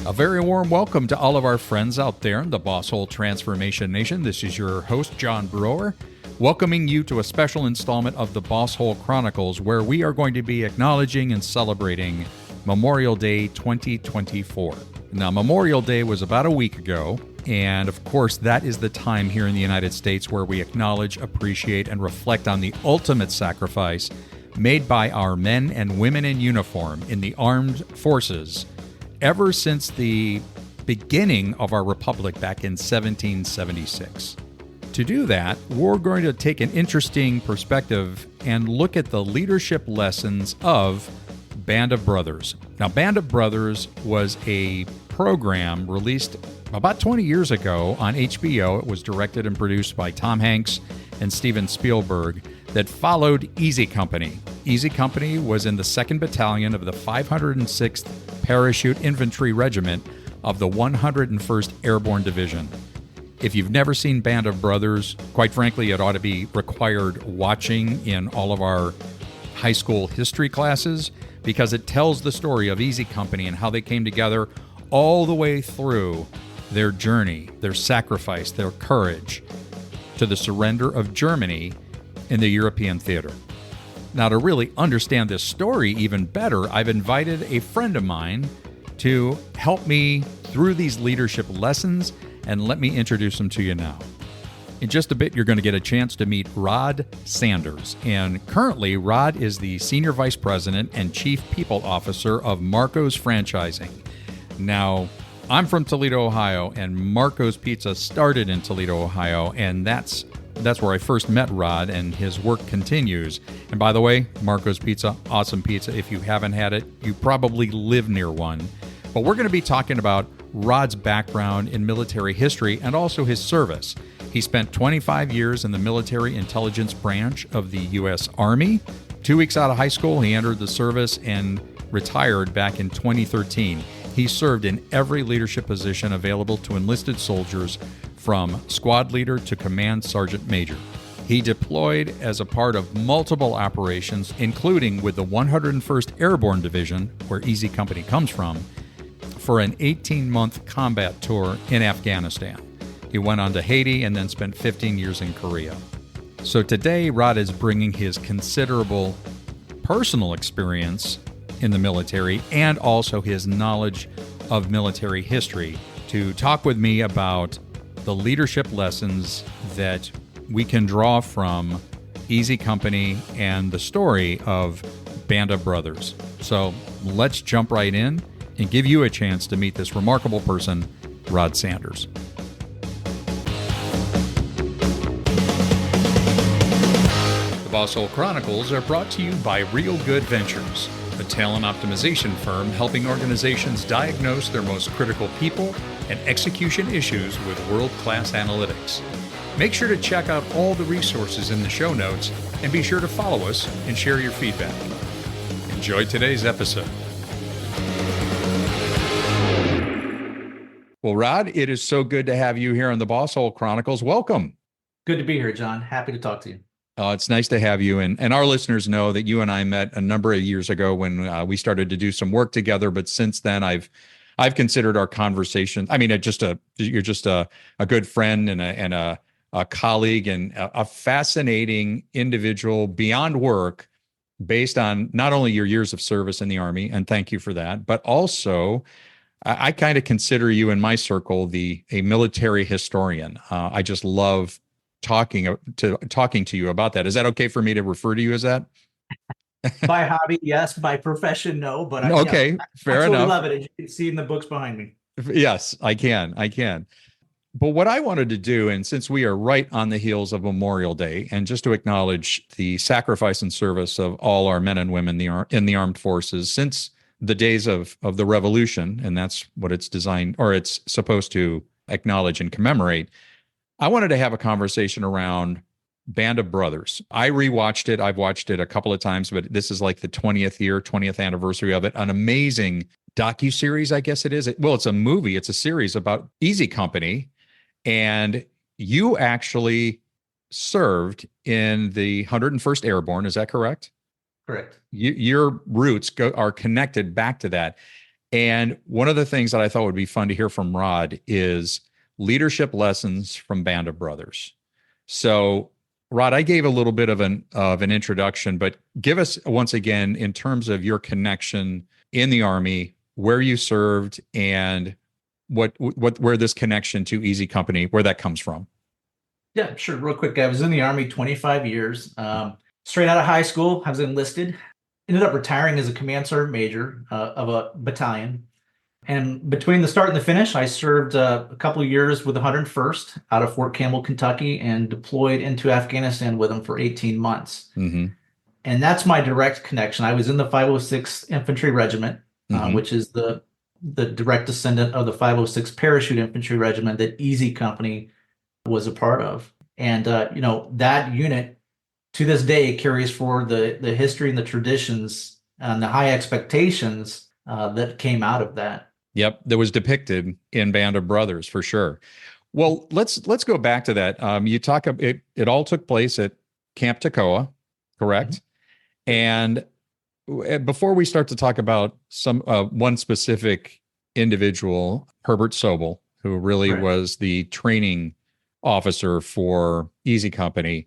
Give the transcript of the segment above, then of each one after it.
A very warm welcome to all of our friends out there in the Boss Hole Transformation Nation. This is your host, John Brewer, welcoming you to a special installment of the Boss Hole Chronicles, where we are going to be acknowledging and celebrating Memorial Day 2024. Now, Memorial Day was about a week ago, and of course, that is the time here in the United States where we acknowledge, appreciate, and reflect on the ultimate sacrifice made by our men and women in uniform in the armed forces ever since the beginning of our republic back in 1776. To do that, we're going to take an interesting perspective and look at the leadership lessons of Band of Brothers. Now, Band of Brothers was a program released about 20 years ago on HBO. It was directed and produced by Tom Hanks and Steven Spielberg that followed Easy Company. Easy Company was in the 2nd Battalion of the 506th Parachute Infantry Regiment of the 101st Airborne Division. If you've never seen Band of Brothers, quite frankly, it ought to be required watching in all of our high school history classes, because it tells the story of Easy Company and how they came together all the way through their journey, their sacrifice, their courage to the surrender of Germany in the European theater. Now, to really understand this story even better, I've invited a friend of mine to help me through these leadership lessons, and let me introduce him to you now. In just a bit, you're going to get a chance to meet Rod Sanders. And currently, Rod is the Senior Vice President and Chief People Officer of Marco's Franchising. Now, I'm from Toledo, Ohio, and Marco's Pizza started in Toledo, Ohio, and that's where I first met Rod, and his work continues. And by the way, Marco's Pizza, awesome pizza. If you haven't had it, you probably live near one. But we're going to be talking about Rod's background in military history and also his service. He spent 25 years in the military intelligence branch of the U.S. Army. 2 weeks out of high school, he entered the service and retired back in 2013. He served in every leadership position available to enlisted soldiers, from squad leader to command sergeant major. He deployed as a part of multiple operations, including with the 101st Airborne Division, where Easy Company comes from, for an 18-month combat tour in Afghanistan. He went on to Haiti and then spent 15 years in Korea. So today, Rod is bringing his considerable personal experience in the military and also his knowledge of military history to talk with me about the leadership lessons that we can draw from Easy Company and the story of Band of Brothers. So let's jump right in and give you a chance to meet this remarkable person, Rod Sanders. The Boss Hole Chronicles are brought to you by Real Good Ventures, a talent optimization firm helping organizations diagnose their most critical people and execution issues with world-class analytics. Make sure to check out all the resources in the show notes and be sure to follow us and share your feedback. Enjoy today's episode. Well, Rod, it is so good to have you here on the Boss Hole Chronicles. Welcome. Good to be here, John. Happy to talk to you. It's nice to have you. And our listeners know that you and I met a number of years ago when we started to do some work together. But since then, I've considered our conversation. I mean, you're just a good friend and a colleague and a fascinating individual beyond work, based on not only your years of service in the Army, and thank you for that, but also I kind of consider you in my circle a military historian. I just love talking to you about that. Is that okay for me to refer to you as that? By hobby, yes. By profession, no. But okay, fair enough. I love it. As you can see in the books behind me. Yes, I can. But what I wanted to do, and since we are right on the heels of Memorial Day, and just to acknowledge the sacrifice and service of all our men and women in the armed forces since the days of the Revolution, and that's what it's designed, or it's supposed to acknowledge and commemorate, I wanted to have a conversation around Band of Brothers. I rewatched it. I've watched it a couple of times, but this is like the 20th anniversary of it. An amazing docuseries, I guess it is. It's a movie. It's a series about Easy Company. And you actually served in the 101st Airborne. Is that correct? Correct. Your roots are connected back to that. And one of the things that I thought would be fun to hear from Rod is leadership lessons from Band of Brothers. So, Rod, I gave a little bit of an introduction, but give us once again in terms of your connection in the Army, where you served, and what where this connection to Easy Company, where that comes from. Yeah, sure. Real quick, I was in the Army 25 years. Straight out of high school, I was enlisted. Ended up retiring as a command sergeant major of a battalion. And between the start and the finish, I served a couple of years with the 101st out of Fort Campbell, Kentucky, and deployed into Afghanistan with them for 18 months. Mm-hmm. And that's my direct connection. I was in the 506th Infantry Regiment, Mm-hmm. which is the direct descendant of the 506th Parachute Infantry Regiment that Easy Company was a part of. And that unit to this day carries forward the history and the traditions and the high expectations that came out of that. Yep, that was depicted in Band of Brothers for sure. Well, let's go back to that. You talk it. It all took place at Camp Toccoa, correct? And before we start to talk about some one specific individual, Herbert Sobel, who really Right. was the training officer for Easy Company,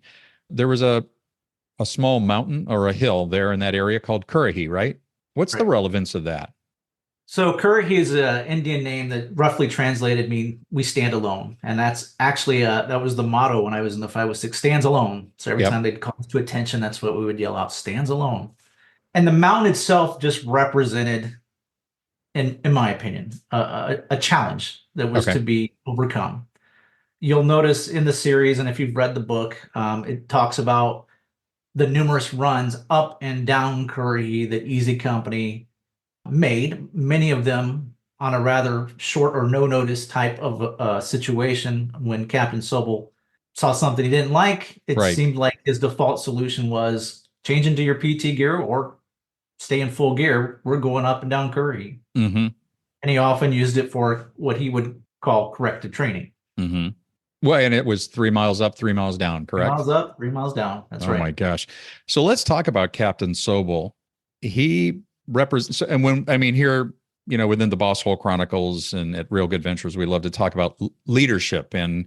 there was a small mountain or a hill there in that area called Currahee, right? What's the Right. relevance of that? So Currahee is an Indian name that roughly translated mean we stand alone. And that's actually that was the motto when I was in the 506, stands alone. So every Yep. time they'd call us to attention, that's what we would yell out, stands alone. And the mountain itself just represented, in my opinion, a challenge that was Okay. to be overcome. You'll notice in the series, and if you've read the book, it talks about the numerous runs up and down Currahee that Easy Company made, many of them on a rather short or no notice type of situation. When Captain Sobel saw something he didn't like, it Right. seemed like his default solution was change into your PT gear or stay in full gear. We're going up and down Currahee. Mm-hmm. And he often used it for what he would call corrective training. Mm-hmm. Well, and it was 3 miles up, 3 miles down, 3 miles correct? up, 3 miles down. That's Oh right. my gosh. So let's talk about Captain Sobel. He represents, and when I mean here, within the Boss Hole Chronicles and at Real Good Ventures, we love to talk about leadership and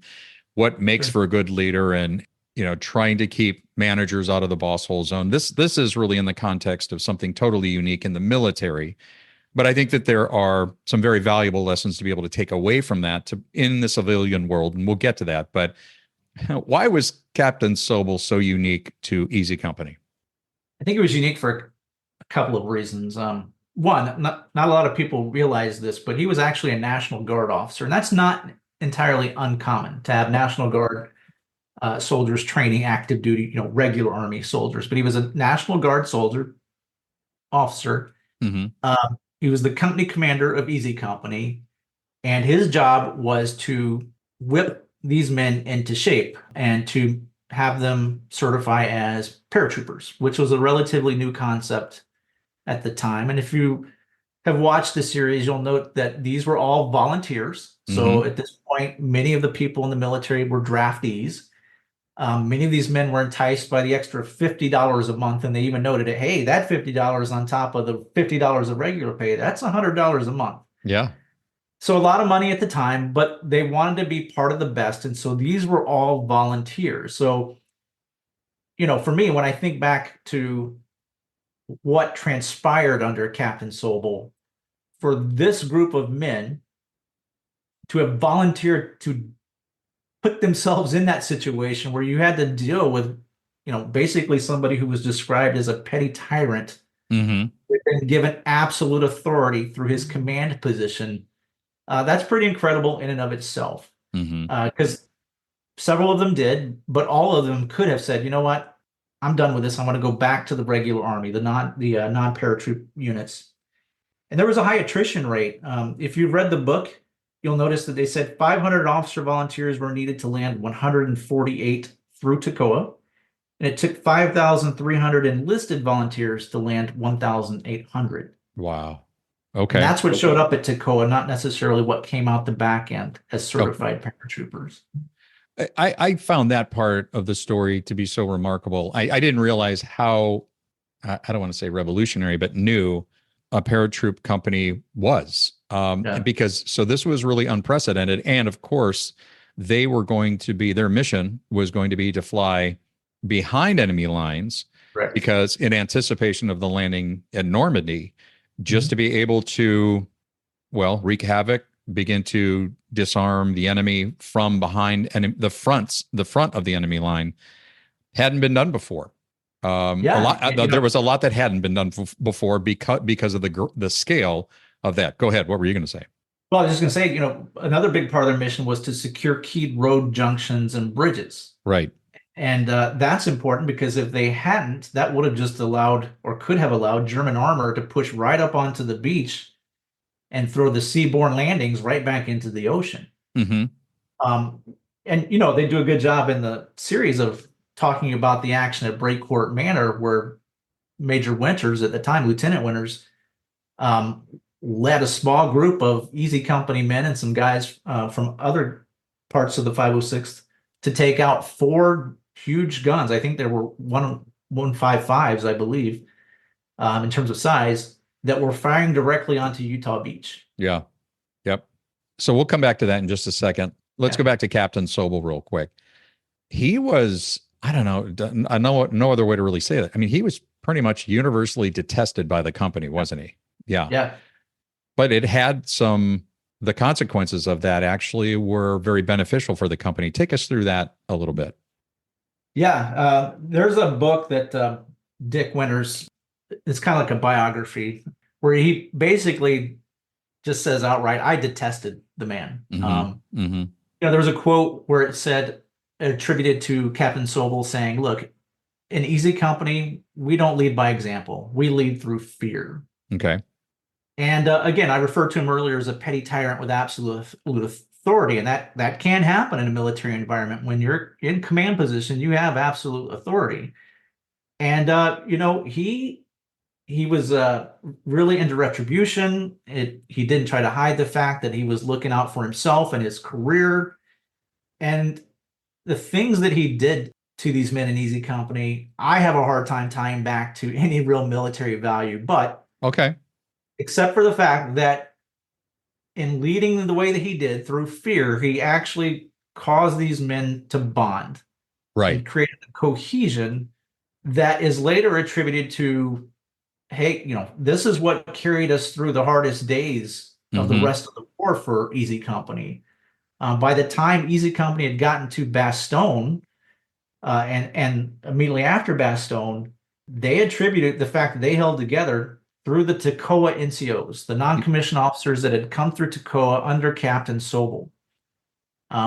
what makes Sure. for a good leader, and trying to keep managers out of the boss hole zone. This is really in the context of something totally unique in the military. But I think that there are some very valuable lessons to be able to take away from that in the civilian world, and we'll get to that. But why was Captain Sobel so unique to Easy Company? I think it was unique for a couple of reasons. One, not a lot of people realize this, but he was actually a National Guard officer, and that's not entirely uncommon to have National Guard soldiers training active duty, regular Army soldiers. But he was a National Guard soldier officer. Mm-hmm. He was the company commander of Easy Company, and his job was to whip these men into shape and to have them certify as paratroopers, which was a relatively new concept at the time. And if you have watched the series, you'll note that these were all volunteers. So Mm-hmm. at this point, many of the people in the military were draftees. Many of these men were enticed by the extra $50 a month, and they even noted it. Hey, that $50 on top of the $50 of regular pay, that's $100 a month. Yeah. So a lot of money at the time, but they wanted to be part of the best. And so these were all volunteers. So, for me, when I think back to what transpired under Captain Sobel, for this group of men to have volunteered to put themselves in that situation where you had to deal with, basically somebody who was described as a petty tyrant, Mm-hmm. and given absolute authority through his command position. That's pretty incredible in and of itself. Mm-hmm. Because several of them did, but all of them could have said, you know what, I'm done with this. I want to go back to the regular Army, the non-paratroop units. And there was a high attrition rate. If you've read the book, you'll notice that they said 500 officer volunteers were needed to land 148 through Toccoa, and it took 5,300 enlisted volunteers to land 1,800. Wow. And Okay. that's what showed up at Toccoa, not necessarily what came out the back end as Oh, certified paratroopers. I found that part of the story to be so remarkable. I didn't realize how, I don't want to say revolutionary, but new a paratroop company was. Yeah. Because so this was really unprecedented. And of course, their mission was going to be to fly behind enemy lines Correct. because in anticipation of the landing at Normandy, just Mhm. to be able to, well, wreak havoc, begin to disarm the enemy from behind and the front of the enemy line hadn't been done before. A Yeah. lot. There was a lot that hadn't been done before because of the scale of that. Go ahead. What were you going to say? Well, I was just going to say, another big part of their mission was to secure key road junctions and bridges. Right. And that's important because if they hadn't, that would have just allowed or could have allowed German armor to push right up onto the beach and throw the seaborne landings right back into the ocean. Mm-hmm. Um, and they do a good job in the series of talking about the action at Breakcourt Manor, where Major Winters at the time, Lieutenant Winters, um, led a small group of Easy Company men and some guys from other parts of the 506th to take out four huge guns. I think there were 155s, I believe, in terms of size, that were firing directly onto Utah Beach. Yeah. Yep. So we'll come back to that in just a second. Let's go back to Captain Sobel real quick. He was, I don't know, I know no other way to really say that. I mean, he was pretty much universally detested by the company, wasn't he? Yeah. Yeah. But the consequences of that actually were very beneficial for the company. Take us through that a little bit. Yeah. There's a book that Dick Winters, it's kind of like a biography, where he basically just says outright, I detested the man. Mm-hmm. Mm-hmm. There was a quote where it said, attributed to Captain Sobel, saying, "Look, in Easy Company, we don't lead by example. We lead through fear." Okay. And again, I referred to him earlier as a petty tyrant with absolute authority, and that can happen in a military environment. When you're in command position, you have absolute authority. And he was really into retribution. He didn't try to hide the fact that he was looking out for himself and his career. And the things that he did to these men in Easy Company, I have a hard time tying back to any real military value. But okay, except for the fact that in leading the way that he did through fear, he actually caused these men to bond right. and created a cohesion that is later attributed to, hey, this is what carried us through the hardest days of the Mm-hmm. rest of the war for Easy Company. By the time Easy Company had gotten to Bastogne, and immediately after Bastogne, they attributed the fact that they held together through the Toccoa NCOs, the non-commissioned officers that had come through Toccoa under Captain Sobel.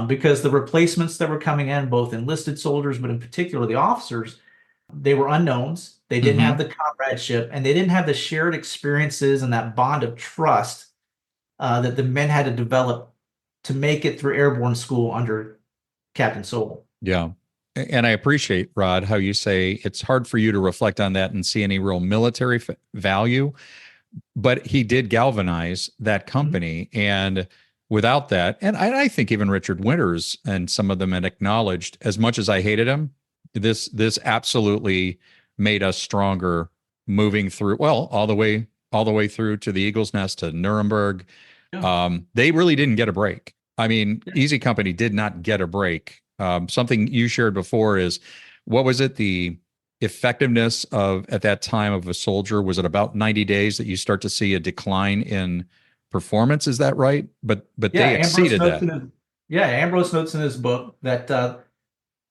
Because the replacements that were coming in, both enlisted soldiers, but in particular the officers, they were unknowns. They didn't have Mm-hmm. the comradeship, and they didn't have the shared experiences and that bond of trust that the men had to develop to make it through airborne school under Captain Sobel. Yeah. And I appreciate, Rod, how you say it's hard for you to reflect on that and see any real military value, but he did galvanize that company. Mm-hmm. And without that, and I think even Richard Winters and some of them had acknowledged, as much as I hated him, this absolutely made us stronger moving through, well, all the way through to the Eagle's Nest to Nuremberg. Yeah. They really didn't get a break. I mean, yeah. Easy Company did not get a break. Something you shared before is, what was it? The effectiveness at that time of a soldier, was it about 90 days that you start to see a decline in performance? Is that right? But yeah, they exceeded that. Ambrose notes in his book that,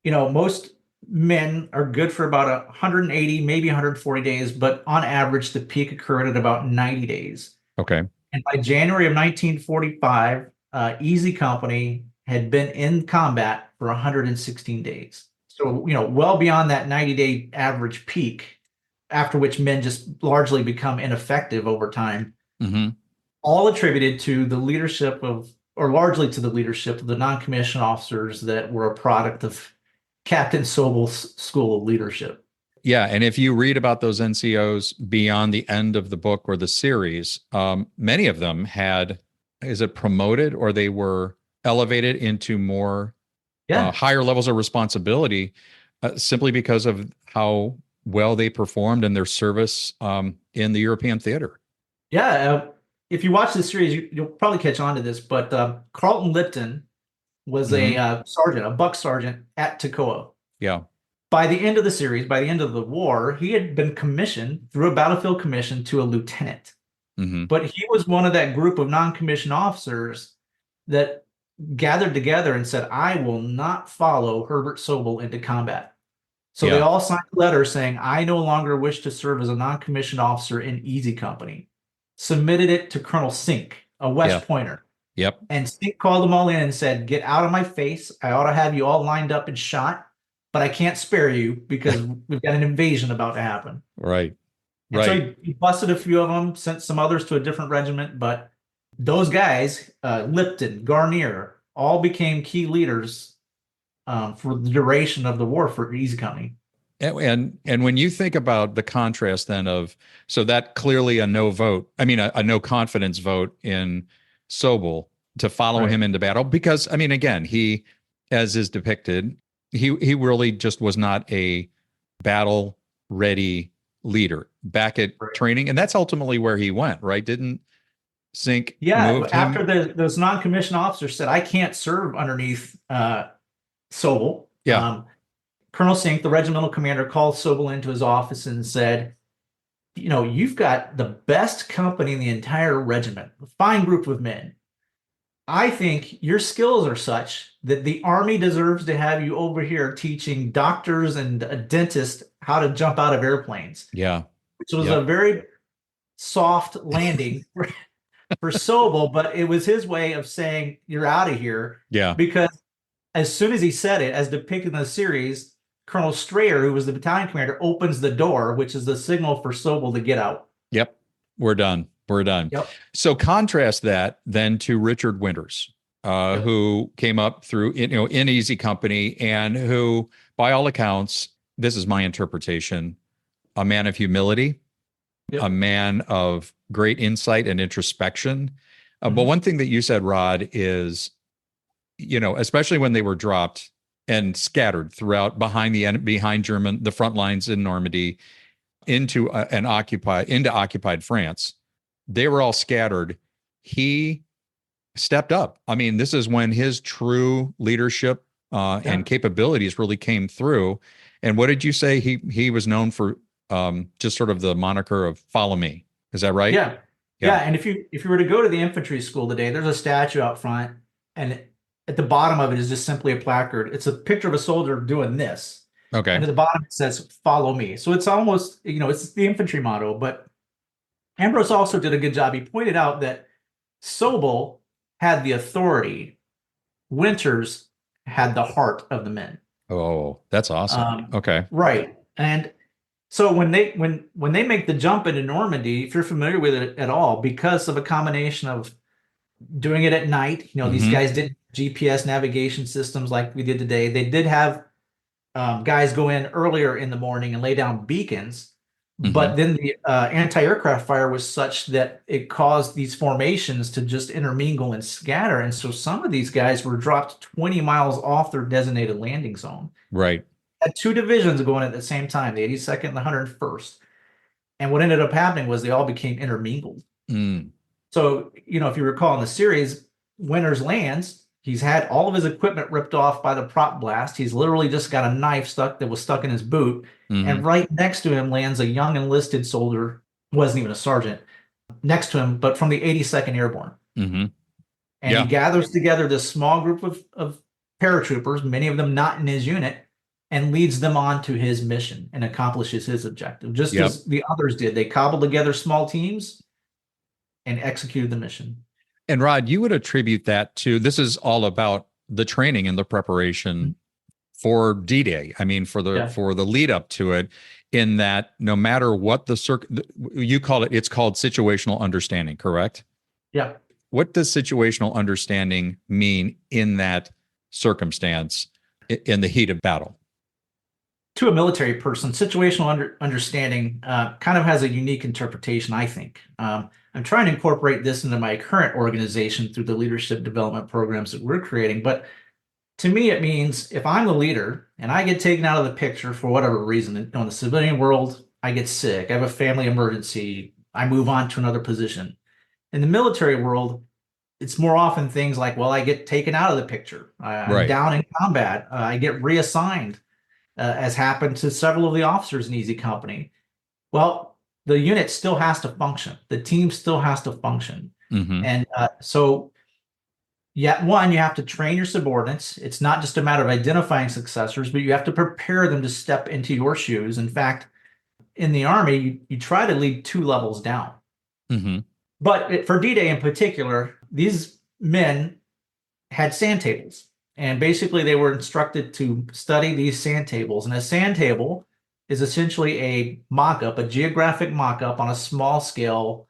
most men are good for about 180, maybe 140 days, but on average, the peak occurred at about 90 days. Okay. And by January of 1945, Easy Company had been in combat for 116 days. So, well beyond that 90-day average peak, after which men just largely become ineffective over time. Mm-hmm. All attributed to the leadership or largely to the leadership of the non-commissioned officers that were a product of Captain Sobel's School of Leadership. Yeah, and if you read about those NCOs beyond the end of the book or the series, many of them had, is it promoted, or they were elevated into more higher levels of responsibility simply because of how well they performed in their service in the European theater. Yeah, if you watch this series, you'll probably catch on to this. But Carlton Lipton was a Hmm. sergeant, a buck sergeant at Toccoa. Yeah. By the end of the series, by the end of the war, he had been commissioned through a battlefield commission to a lieutenant. Hmm. But he was one of that group of non-commissioned officers that gathered together and said, I will not follow Herbert Sobel into combat. So they Yeah. all signed a letter saying, I no longer wish to serve as a non-commissioned officer in Easy Company. Submitted it to Colonel Sink, a Yeah. West Pointer. Yep. And Sink called them all in and said, get out of my face. I ought to have you all lined up and shot, but I can't spare you because we've got an invasion about to happen. Right. And so Right. he busted a few of them, sent some others to a different regiment, but those guys, Lipton, Garnier, all became key leaders for the duration of the war for Easy Company. And when you think about the contrast then of, so that clearly a no vote, I mean a no confidence vote in Sobel to follow Right. him into battle, because I mean again, he, as is depicted, he really just was not a battle ready leader back at Right. training, and that's ultimately where he went, right? Didn't Sink Yeah, moved after him? those non-commissioned officers said, I can't serve underneath Sobel, Yeah. Colonel Sink, the regimental commander, called Sobel into his office and said, you know, you've got the best company in the entire regiment, a fine group of men. I think your skills are such that the Army deserves to have you over here teaching doctors and a dentist how to jump out of airplanes, Yeah. which was a Yep. very soft landing for Sobel, but it was his way of saying, you're out of here. Yeah. Because as soon as he said it, as depicted in the series, Colonel Strayer, who was the battalion commander, opens the door, which is the signal for Sobel to get out. Yep. We're done. We're done. Yep. So contrast that then to Richard Winters, Yep. who came up through, in Easy Company, and who, by all accounts, this is my interpretation, a man of humility, a Yep. man of great insight and introspection. But Mhm. one thing that you said, Rod, is, especially when they were dropped and scattered throughout behind the front lines in Normandy into occupied France, they were all scattered. He stepped up. I mean, this is when his true leadership Yeah. and capabilities really came through. And what did you say? He was known for, just sort of the moniker of "Follow me." Is that right? Yeah. Yeah. Yeah. And if you were to go to the infantry school today, there's a statue out front, and at the bottom of it is just simply a placard. It's a picture of a soldier doing this. And Okay. at the bottom it says, follow me. So it's almost, it's the infantry motto, but Ambrose also did a good job. He pointed out that Sobel had the authority. Winters had the heart of the men. Oh, that's awesome. Um, Okay. right. And so when they make the jump into Normandy, if you're familiar with it at all, because of a combination of doing it at night, these Hmm. guys didn't have GPS navigation systems like we did today. They did have guys go in earlier in the morning and lay down beacons. Hmm. But then the anti-aircraft fire was such that it caused these formations to just intermingle and scatter. And so some of these guys were dropped 20 miles off their designated landing zone. Right. Had two divisions going at the same time, the 82nd and the 101st. And what ended up happening was they all became intermingled. Mm. So, if you recall in the series, Winters lands. He's had all of his equipment ripped off by the prop blast. He's literally just got a knife that was stuck in his boot. Hmm. And right next to him lands a young enlisted soldier, wasn't even a sergeant, next to him, but from the 82nd Airborne. Hmm. And he Yeah. gathers together this small group of paratroopers, many of them not in his unit, and leads them on to his mission and accomplishes his objective, just Yep. as the others did. They cobbled together small teams and executed the mission. And Rod, you would attribute that to, this is all about the training and the preparation for D-Day. I mean, for the Yeah. for the lead up to it, in that no matter what you call it, it's called situational understanding, correct? Yeah. What does situational understanding mean in that circumstance, in the heat of battle? To a military person, situational understanding kind of has a unique interpretation, I think. I'm trying to incorporate this into my current organization through the leadership development programs that we're creating. But to me, it means if I'm the leader and I get taken out of the picture for whatever reason, in the civilian world, I get sick, I have a family emergency, I move on to another position. In the military world, it's more often things like, well, I get taken out of the picture. I'm Right. down in combat. I get reassigned, as happened to several of the officers in Easy Company. Well, the unit still has to function. The team still has to function. Mm-hmm. And so, yeah, one, you have to train your subordinates. It's not just a matter of identifying successors, but you have to prepare them to step into your shoes. In fact, in the Army, you try to lead 2 levels down. Mm-hmm. But for D-Day in particular, these men had sand tables. And basically, they were instructed to study these sand tables. And a sand table is essentially a mock-up, a geographic mock-up on a small scale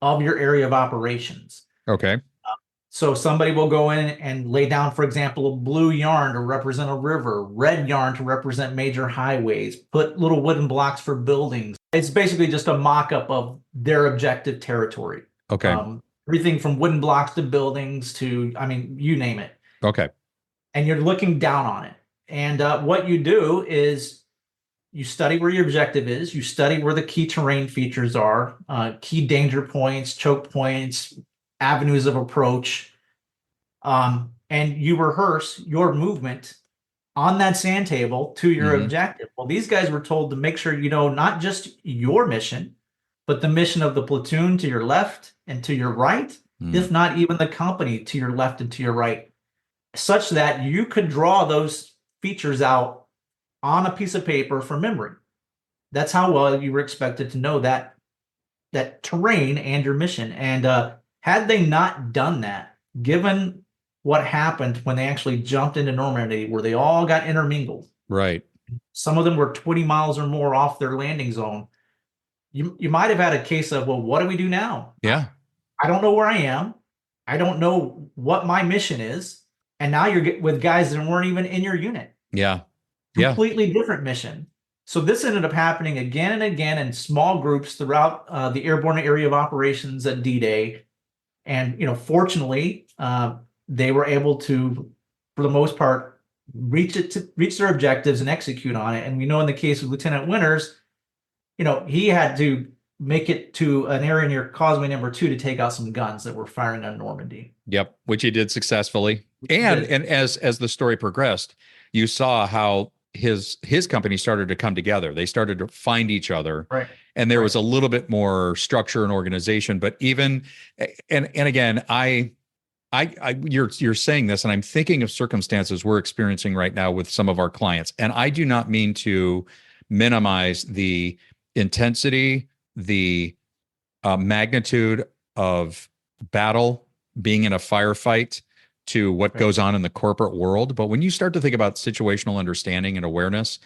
of your area of operations. Okay. So somebody will go in and lay down, for example, a blue yarn to represent a river, red yarn to represent major highways, put little wooden blocks for buildings. It's basically just a mock-up of their objective territory. Okay. Everything from wooden blocks to buildings to, I mean, you name it. Okay. And you're looking down on it. And what you do is you study where your objective is, you study where the key terrain features are, key danger points, choke points, avenues of approach, and you rehearse your movement on that sand table to your Mm-hmm. objective. Well, these guys were told to make sure you know not just your mission, but the mission of the platoon to your left and to your right, Mm. if not even the company to your left and to your right, such that you could draw those features out on a piece of paper from memory. That's how well you were expected to know that terrain and your mission. And had they not done that, given what happened when they actually jumped into Normandy, where they all got intermingled, Right. some of them were 20 miles or more off their landing zone, you might have had a case of, well, what do we do now? Yeah. I don't know where I am. I don't know what my mission is. And now you're with guys that weren't even in your unit. Yeah. Yeah. Completely different mission. So this ended up happening again and again in small groups throughout the airborne area of operations at D-Day. And, fortunately, they were able to, for the most part, reach their objectives and execute on it. And we know in the case of Lieutenant Winters, he had to make it to an area near Causeway Number 2 to take out some guns that were firing on Normandy. Yep, which he did successfully. And as the story progressed, you saw how his company started to come together. They started to find each other. Right. And there was a little bit more structure and organization. But even and again, you're saying this, and I'm thinking of circumstances we're experiencing right now with some of our clients. And I do not mean to minimize the intensity, the magnitude of battle, being in a firefight, to what goes on in the corporate world. But when you start to think about situational understanding and awareness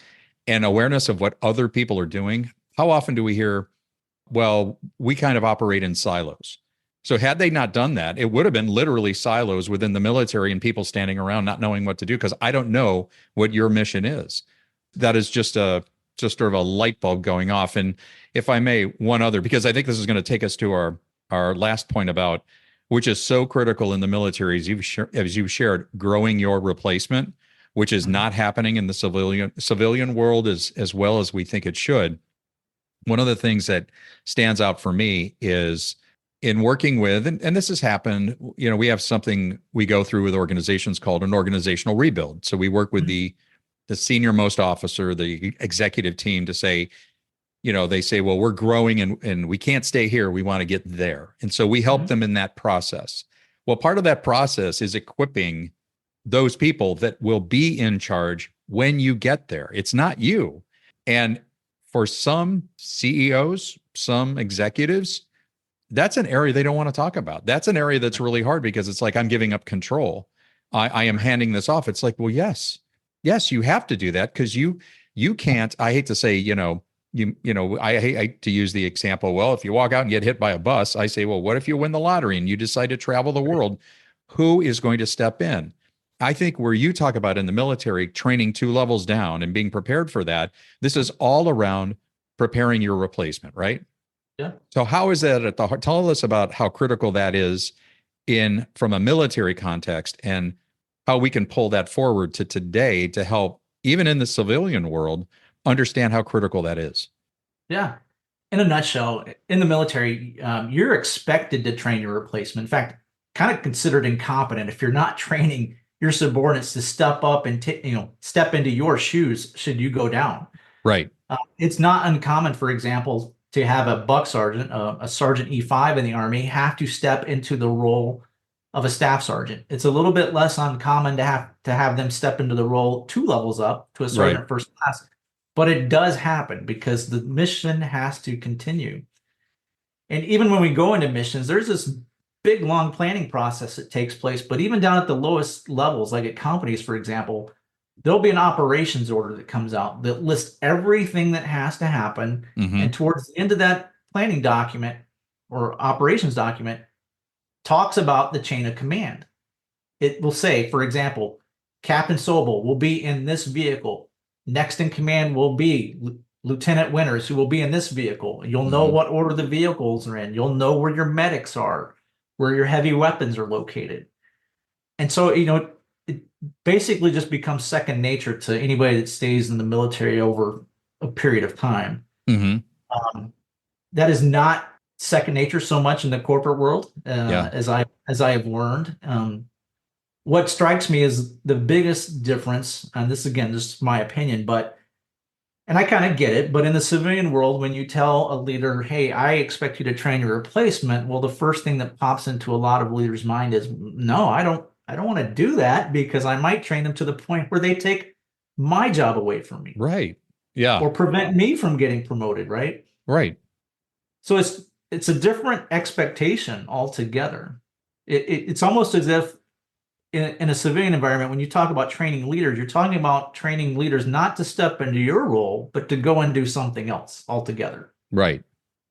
of what other people are doing, how often do we hear, well, we kind of operate in silos? So had they not done that, it would have been literally silos within the military and people standing around not knowing what to do, because I don't know what your mission is. That is just sort of a light bulb going off. And if I may, one other, because I think this is going to take us to our last point about, which is so critical in the military, as you've shared, growing your replacement, which is not happening in the civilian world as well as we think it should. One of the things that stands out for me is in working with, and this has happened, we have something we go through with organizations called an organizational rebuild. So we work with the senior most officer, the executive team, to say, they say, well, we're growing and we can't stay here. We want to get there. And so we help them in that process. Well, part of that process is equipping those people that will be in charge when you get there. It's not you. And for some CEOs, some executives, that's an area they don't want to talk about. That's an area that's really hard, because it's like, I'm giving up control. I am handing this off. It's like, well, yes, you have to do that, because you can't. I hate to say, I hate to use the example, well, if you walk out and get hit by a bus, I say, well, what if you win the lottery and you decide to travel the world? Who is going to step in? I think where you talk about in the military, training 2 levels down and being prepared for that, this is all around preparing your replacement, right? Yeah. So how is that at the heart? Tell us about how critical that is from a military context, and how we can pull that forward to today to help, even in the civilian world, understand how critical that is. Yeah. in a nutshell, in the military, you're expected to train your replacement. In fact, kind of considered incompetent if you're not training your subordinates to step up and step into your shoes should you go down. Right. It's not uncommon, for example, to have a buck sergeant, a sergeant E5 in the Army, have to step into the role of a staff sergeant. It's a little bit less uncommon to have them step into the role 2 levels up to a sergeant Right. first class, but it does happen because the mission has to continue. And even when we go into missions, there's this big, long planning process that takes place. But even down at the lowest levels, like at companies, for example, there'll be an operations order that comes out that lists everything that has to happen. Hmm. And towards the end of that planning document or operations document, talks about the chain of command. It will say, for example, Captain Sobel will be in this vehicle. Next in command will be Lieutenant Winters, who will be in this vehicle. You'll know Hmm. what order the vehicles are in. You'll know where your medics are, where your heavy weapons are located. And so, it basically just becomes second nature to anybody that stays in the military over a period of time. Hmm. Um, that is not second nature so much in the corporate world Yeah. as I have learned. What strikes me is the biggest difference, and this again, this is my opinion, but and I kind of get it, but in the civilian world, when you tell a leader, "Hey, I expect you to train your replacement," well, the first thing that pops into a lot of leaders' mind is, "No, I don't want to do that because I might train them to the point where they take my job away from me Right. Yeah. or prevent me from getting promoted," right? Right. So it's a different expectation altogether. It's almost as if in a civilian environment, when you talk about training leaders, you're talking about training leaders not to step into your role, but to go and do something else altogether. Right.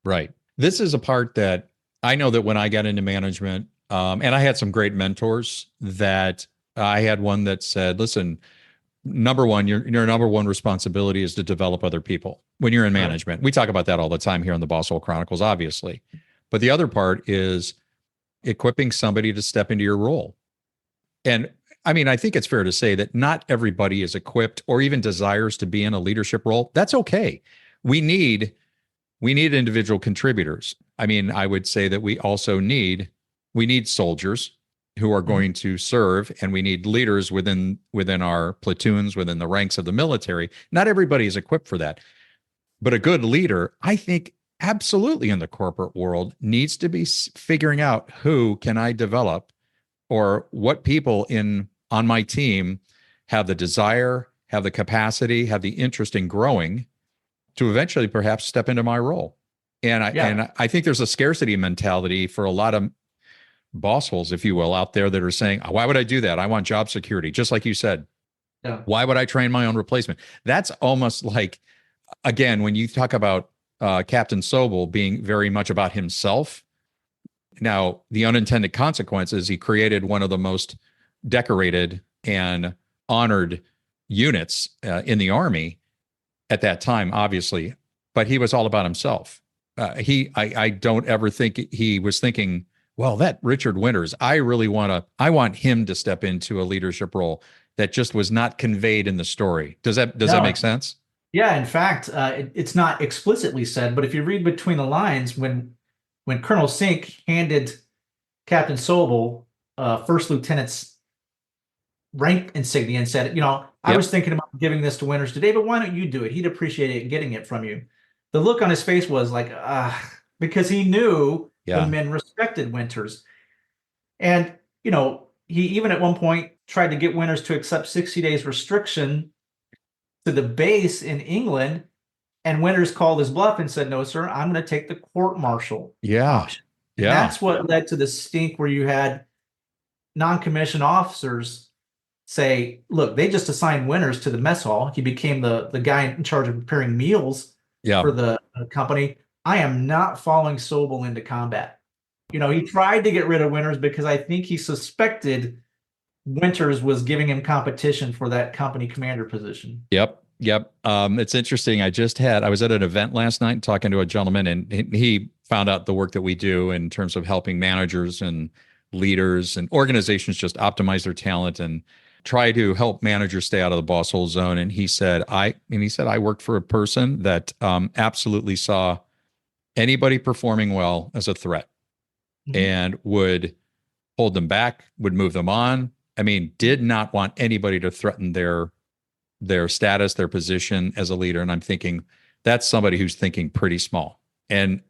Right. This is a part that I know that when I got into management, and I had some great mentors that I had one that said, listen, number one, your number one responsibility is to develop other people when you're in Right. management. We talk about that all the time here on the Boss Hole Chronicles, obviously. But the other part is equipping somebody to step into your role. And I mean, I think it's fair to say that not everybody is equipped or even desires to be in a leadership role. That's okay. We need we need individual contributors. I mean, I would say that we need soldiers who are Mhm. going to serve, and we need leaders within our platoons, within the ranks of the military. Not everybody is equipped for that, but a good leader, I think, absolutely in the corporate world needs to be figuring out who can I develop or what people in on my team have the desire, have the capacity, have the interest in growing to eventually perhaps step into my role. And I Yeah. and I think there's a scarcity mentality for a lot of boss holes, if you will, out there that are saying, "Why would I do that? I want job security." Just like you said, Yeah. why would I train my own replacement? That's almost like, again, when you talk about Captain Sobel being very much about himself. Now, the unintended consequences, he created one of the most decorated and honored units in the Army at that time, obviously, but he was all about himself. I don't ever think he was thinking, well, that Richard Winters, I want him to step into a leadership role that just was not conveyed in the story. Does that make No. sense? Yeah. In fact, it's not explicitly said, but if you read between the lines, when Colonel Sink handed Captain Sobel first lieutenant's rank insignia and said, "I was Yep. thinking about giving this to Winters today, but why don't you do it? He'd appreciate it getting it from you." The look on his face was like, because he knew the Yeah. men respected Winters. And, he even at one point tried to get Winters to accept 60 days restriction to the base in England. And Winters called his bluff and said, "No, sir, I'm going to take the court martial Yeah. option." And Yeah. that's what led to the stink where you had non-commissioned officers say, "Look, they just assigned Winters to the mess hall. He became the guy in charge of preparing meals Yeah. for the company. I am not following Sobel into combat." He tried to get rid of Winters because I think he suspected Winters was giving him competition for that company commander position. Yep. Yep. It's interesting. I was at an event last night talking to a gentleman, and he found out the work that we do in terms of helping managers and leaders and organizations just optimize their talent and try to help managers stay out of the boss hole zone. And he said, I worked for a person that absolutely saw anybody performing well as a threat and would hold them back, would move them on. I mean, did not want anybody to threaten their status, their position as a leader. And I'm thinking that's somebody who's thinking pretty small. And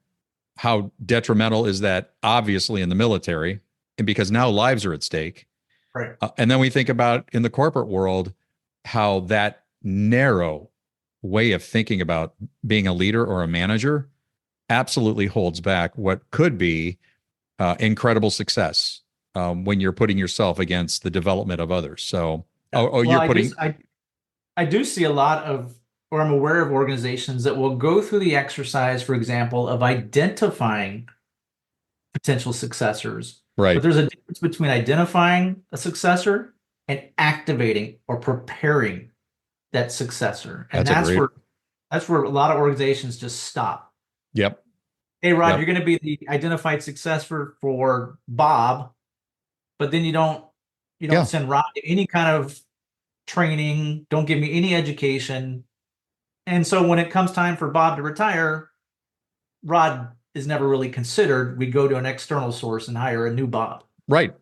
how detrimental is that, obviously, in the military? And because now lives are at stake. Right. And then we think about in the corporate world, how that narrow way of thinking about being a leader or a manager absolutely holds back what could be incredible success when you're putting yourself against the development of others. So, you're putting. I do see a lot of, or I'm aware of organizations that will go through the exercise, for example, of identifying potential successors. Right. But there's a difference between identifying a successor and activating or preparing that successor. And that's where a lot of organizations just stop. Yep. Hey, Rod, you're going to be the identified successor for Bob, but then you don't send Rod to any kind of training, don't give me any education. And so when it comes time for Bob to retire, Rod is never really considered. We go to an external source and hire a new Bob. Right.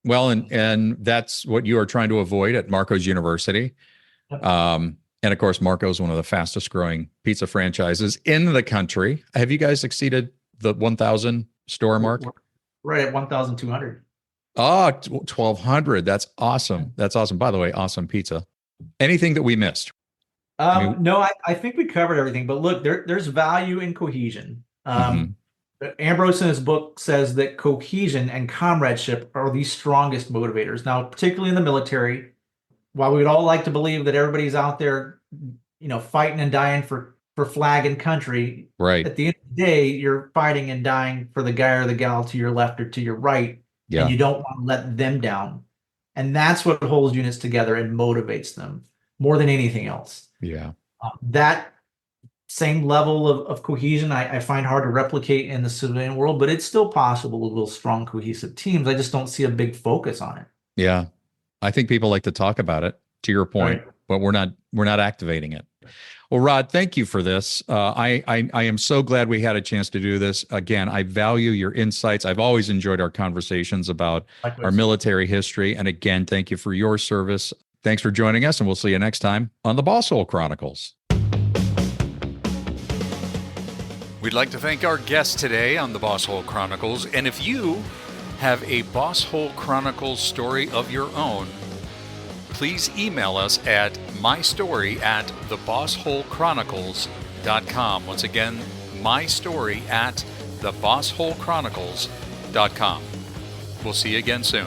Well, and that's what you are trying to avoid at Marco's University. Yep. And of course, Marco's one of the fastest growing pizza franchises in the country. Have you guys exceeded the 1,000 store mark? We're right at 1,200. Oh, 1,200. That's awesome. That's awesome. By the way, awesome pizza. Anything that we missed? No, I think we covered everything. But look, there's value in cohesion. Ambrose in his book says that cohesion and comradeship are the strongest motivators. Now, particularly in the military, while we would all like to believe that everybody's out there, fighting and dying for flag and country, right? At the end of the day, you're fighting and dying for the guy or the gal to your left or to your right, and you don't want to let them down. And that's what holds units together and motivates them more than anything else. Yeah. That same level of cohesion I find hard to replicate in the civilian world, but it's still possible to build strong, cohesive teams. I just don't see a big focus on it. Yeah. I think people like to talk about it, to your point, but we're not activating it. Well, Rod, thank you for this. I am so glad we had a chance to do this. Again, I value your insights. I've always enjoyed our conversations about our military history. And again, thank you for your service. Thanks for joining us, and we'll see you next time on the Boss Hole Chronicles. We'd like to thank our guest today on the Boss Hole Chronicles. And if you have a Boss Hole Chronicles story of your own, please email us at mystory@thebossholechronicles.com. Once again, mystory@thebossholechronicles.com. We'll see you again soon.